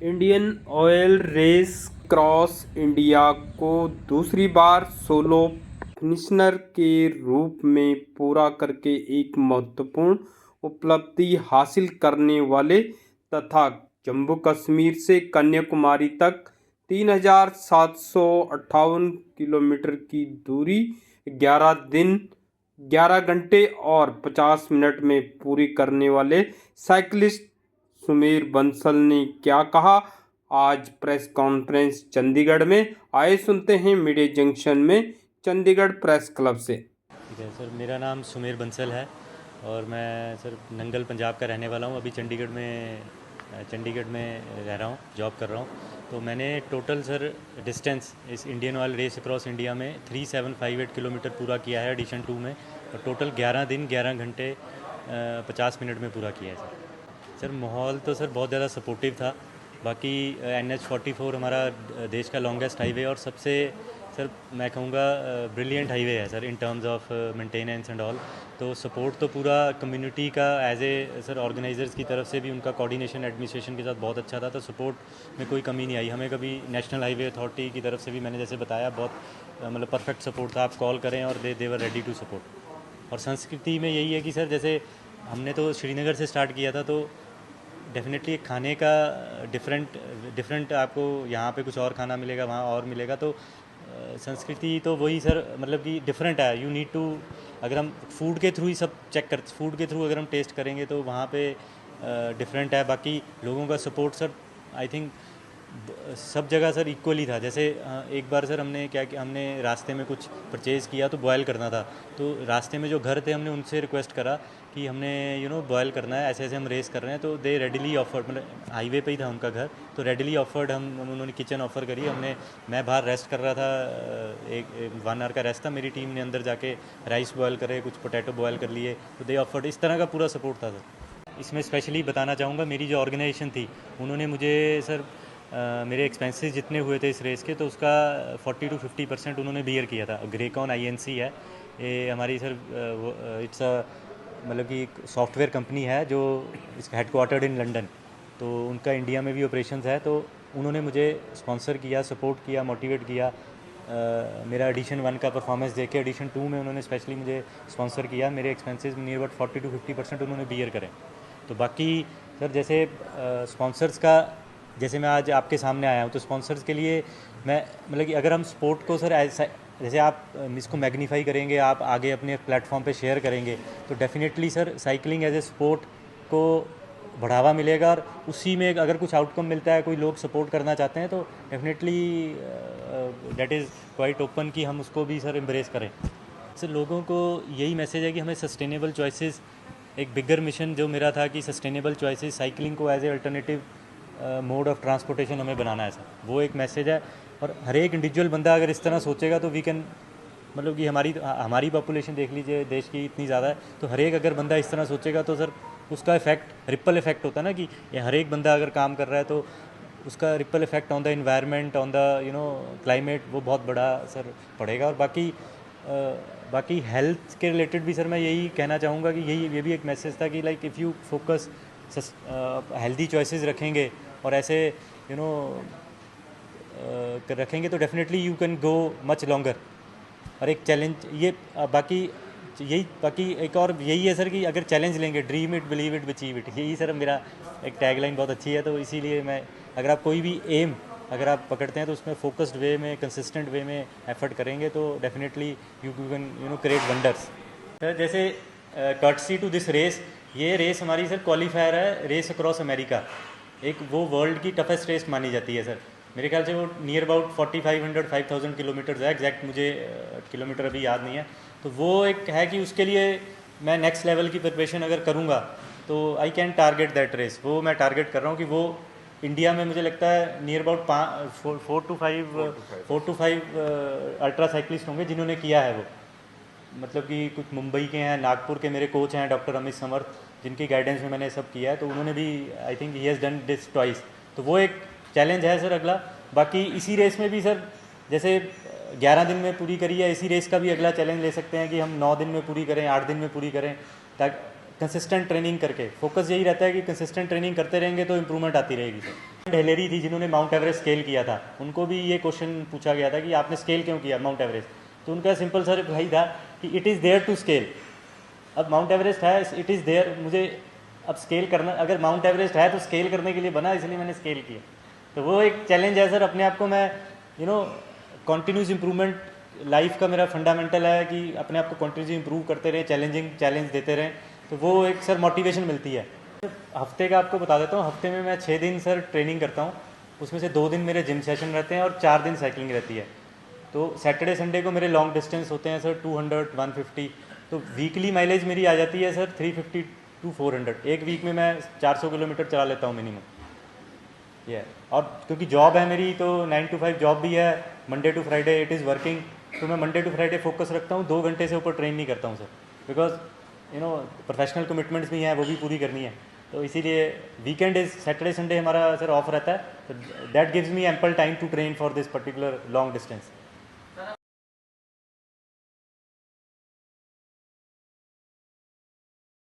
Indian Oil race cross India को दूसरी बार solo finisher के रूप में पूरा करके एक महत्वपूर्ण उपलब्धि हासिल करने वाले तथा जम्मू कश्मीर से कन्याकुमारी तक 3,758 किलोमीटर की दूरी 11 दिन 11 घंटे और 50 मिनट में पूरी करने वाले साइकिलिस्ट सुमेर बंसल ने क्या कहा आज प्रेस कॉन्फ्रेंस चंडीगढ़ में। आए सुनते हैं मीडिया जंक्शन में चंडीगढ़ प्रेस क्लब से। ठीक है सर, मेरा नाम सुमेर बंसल है और मैं सर नंगल पंजाब का रहने वाला हूँ। अभी चंडीगढ़ में रह रहा हूँ, जॉब कर रहा हूँ। तो मैंने टोटल सर डिस्टेंस इस Indian Oil race across India में 3758 किलोमीटर पूरा किया है एडिशन 2 में, और टोटल 11 दिन 11 घंटे 50 मिनट में पूरा किया है सर। माहौल तो सर बहुत ज़्यादा सपोर्टिव था। बाकी NH44 हमारा देश का लॉन्गेस्ट हाईवे और सबसे सर मैं कहूँगा ब्रिलियंट हाईवे है sir in terms of maintenance and all. तो सपोर्ट तो पूरा कम्युनिटी का एज ए सर ऑर्गेनाइजर्स की तरफ से भी उनका कोऑर्डिनेशन एडमिनिस्ट्रेशन के साथ बहुत अच्छा था। तो सपोर्ट में कोई कमी नहीं आई हमें कभी। नेशनल हाईवे अथॉरिटी की तरफ से भी मैंने जैसे बताया बहुत मतलब परफेक्ट सपोर्ट था। आप कॉल करें और दे वर रेडी टू सपोर्ट। और संस्कृति में यही है कि सर जैसे हमने तो श्रीनगर से स्टार्ट किया था, तो डेफिनेटली खाने का डिफरेंट आपको यहाँ पे कुछ और खाना मिलेगा, वहाँ और मिलेगा। तो संस्कृति तो वही सर मतलब कि डिफरेंट है। यू नीड टू, अगर हम फूड के थ्रू ही सब चेक कर, फूड के थ्रू अगर हम टेस्ट करेंगे तो वहाँ पे डिफरेंट है। बाकी लोगों का सपोर्ट सर आई थिंक सब जगह सर इक्वली था। जैसे एक बार सर हमने क्या किया, हमने रास्ते में कुछ परचेज़ किया तो बॉयल करना था। तो रास्ते में जो घर थे हमने उनसे रिक्वेस्ट करा कि हमने बॉयल करना है, ऐसे ऐसे हम रेस कर रहे हैं। तो दे रेडिली ऑफर्ड, मतलब हाईवे पे ही था उनका घर, तो रेडिली ऑफर्ड उन्होंने किचन ऑफ़र करी। मैं बाहर रेस्ट कर रहा था, एक 1 आवर का रेस्ट था। मेरी टीम ने अंदर जाके राइस बॉयल करे, कुछ पोटैटो बॉयल कर लिए, तो दे ऑफर्ड। इस तरह का पूरा सपोर्ट था सर। इसमें स्पेशली बताना चाहूँगा मेरी जो ऑर्गेनाइजेशन थी उन्होंने मुझे सर मेरे एक्सपेंसेस जितने हुए थे इस रेस के, तो उसका 40 to 50% उन्होंने बियर किया था। ग्रेकॉन INC है ये हमारी सर, इट्स अ मतलब कि एक सॉफ्टवेयर कंपनी है जो इसका हेडक्वार्टर्ड इन लंदन। तो उनका इंडिया में भी ऑपरेशंस है। तो उन्होंने मुझे स्पॉन्सर किया, सपोर्ट किया, मोटिवेट किया। मेरा एडिशन 1 का परफॉर्मेंस देख के एडिशन 2 में उन्होंने स्पेशली मुझे स्पॉन्सर किया। मेरे एक्सपेंसेस नियर अबाउट 40 to 50% उन्होंने बियर करें। तो बाकी सर जैसे स्पॉन्सर्स का, जैसे मैं आज आपके सामने आया हूँ, तो स्पॉन्सर्स के लिए मैं मतलब कि अगर हम स्पोर्ट को सर जैसे आप इसको मैग्नीफाई करेंगे, आप आगे अपने प्लेटफॉर्म पे शेयर करेंगे, तो definitely sir cycling as a sport को बढ़ावा मिलेगा। और उसी में अगर कुछ आउटकम मिलता है, कोई लोग सपोर्ट करना चाहते हैं, तो definitely that is quite open कि हम उसको भी सर एम्ब्रेस करें। सर लोगों को यही मैसेज है कि हमें सस्टेनेबल चॉइसेस, एक बिगर मिशन जो मेरा था कि सस्टेनेबल चॉइसेस, साइकिलिंग को as a alternative mode of transportation हमें बनाना है सर, वो एक मैसेज है। और हर एक इंडिविजुअल बंदा अगर इस तरह सोचेगा तो वी कैन, मतलब कि हमारी पॉपुलेशन देख लीजिए देश की इतनी ज़्यादा है, तो हर एक अगर बंदा इस तरह सोचेगा तो सर उसका इफेक्ट, रिपल इफेक्ट होता है ना, कि ये हर एक बंदा अगर काम कर रहा है तो उसका ripple effect on the environment, on the climate, वो बहुत बड़ा सर पड़ेगा। और बाकी हेल्थ के रिलेटेड भी सर मैं यही कहना चाहूँगा कि ये भी एक मैसेज था कि like if you focus healthy choices रखेंगे और ऐसे रखेंगे तो definitely you can go much longer. और एक चैलेंज ये बाकी एक और यही है सर कि अगर चैलेंज लेंगे, dream it, believe it, achieve it, यही सर मेरा एक टैगलाइन बहुत अच्छी है। तो इसीलिए मैं, अगर आप कोई भी एम अगर आप पकड़ते हैं तो उसमें फोकस्ड वे में, कंसिस्टेंट वे में एफर्ट करेंगे तो definitely you can create wonders. Sir जैसे कर्टसी टू दिस रेस, ये रेस हमारी सर क्वालिफायर है रेस अक्रॉस अमेरिका। एक वो वर्ल्ड की टफेस्ट रेस मानी जाती है सर। मेरे ख्याल से वो नियर अबाउट 4500 किलोमीटर्स है, एग्जैक्ट मुझे किलोमीटर अभी याद नहीं है। तो वो एक है कि उसके लिए मैं नेक्स्ट लेवल की प्रिपरेशन अगर करूँगा तो I can target that race. वो मैं टारगेट कर रहा हूँ कि वो इंडिया में मुझे लगता है near about 4 to 5 ultra cyclist होंगे जिन्होंने किया है वो। मतलब कि कुछ मुंबई के हैं, नागपुर के मेरे कोच हैं डॉक्टर अमित समर्थ, जिनकी गाइडेंस में मैंने सब किया है। तो उन्होंने भी I think he has done this twice. तो वो एक चैलेंज है सर अगला। बाकी इसी रेस में भी सर जैसे 11 दिन में पूरी करी है, इसी रेस का भी अगला चैलेंज ले सकते हैं कि हम 9 दिन में पूरी करें, 8 दिन में पूरी करें, कंसिस्टेंट ट्रेनिंग करके, फोकस यही रहता है कि कंसिस्टेंट ट्रेनिंग करते रहेंगे तो इम्प्रूवमेंट आती रहेगी सर। हेलेरी थी जिन्होंने माउंट एवरेस्ट स्केल किया था, उनको भी ये क्वेश्चन पूछा गया था कि आपने स्केल क्यों किया माउंट एवरेस्ट, तो उनका सिंपल सर भाई था कि it is there to scale. अब माउंट एवरेस्ट है, इट इज़ देयर, मुझे अब स्केल करना, अगर माउंट एवरेस्ट है तो स्केल करने के लिए बना, इसलिए मैंने स्केल किया। तो वो एक चैलेंज है सर, अपने आप को मैं कॉन्टीन्यूस इम्प्रूवमेंट लाइफ का मेरा फंडामेंटल है कि अपने आप को कॉन्टीन्यूसली इम्प्रूव करते रहें, चैलेंज देते रहें, तो वो एक सर मोटिवेशन मिलती है। हफ्ते का आपको बता देता हूँ, हफ्ते में मैं 6 दिन सर ट्रेनिंग करता हूँ, उसमें से 2 दिन मेरे जिम सेशन रहते हैं और 4 दिन साइकिलिंग रहती है। तो सैटरडे संडे को मेरे लॉन्ग डिस्टेंस होते हैं सर 200 150, तो वीकली माइलेज मेरी आ जाती है सर 350 to 400। एक वीक में मैं 400 किलोमीटर चला लेता हूँ मिनिमम। ये और क्योंकि जॉब है मेरी, तो 9 to 5 जॉब भी है, Monday to Friday it is working, तो मैं मंडे टू फ्राइडे फोकस रखता हूँ, 2 घंटे से ऊपर ट्रेन नहीं करता हूँ सर, बिकॉज प्रोफेशनल कमिटमेंट्स भी हैं, वो भी पूरी करनी है। तो इसीलिए वीकेंड इज सैटरडे संडे हमारा सर ऑफ रहता है, तो that gives me ample time to train for this particular long distance.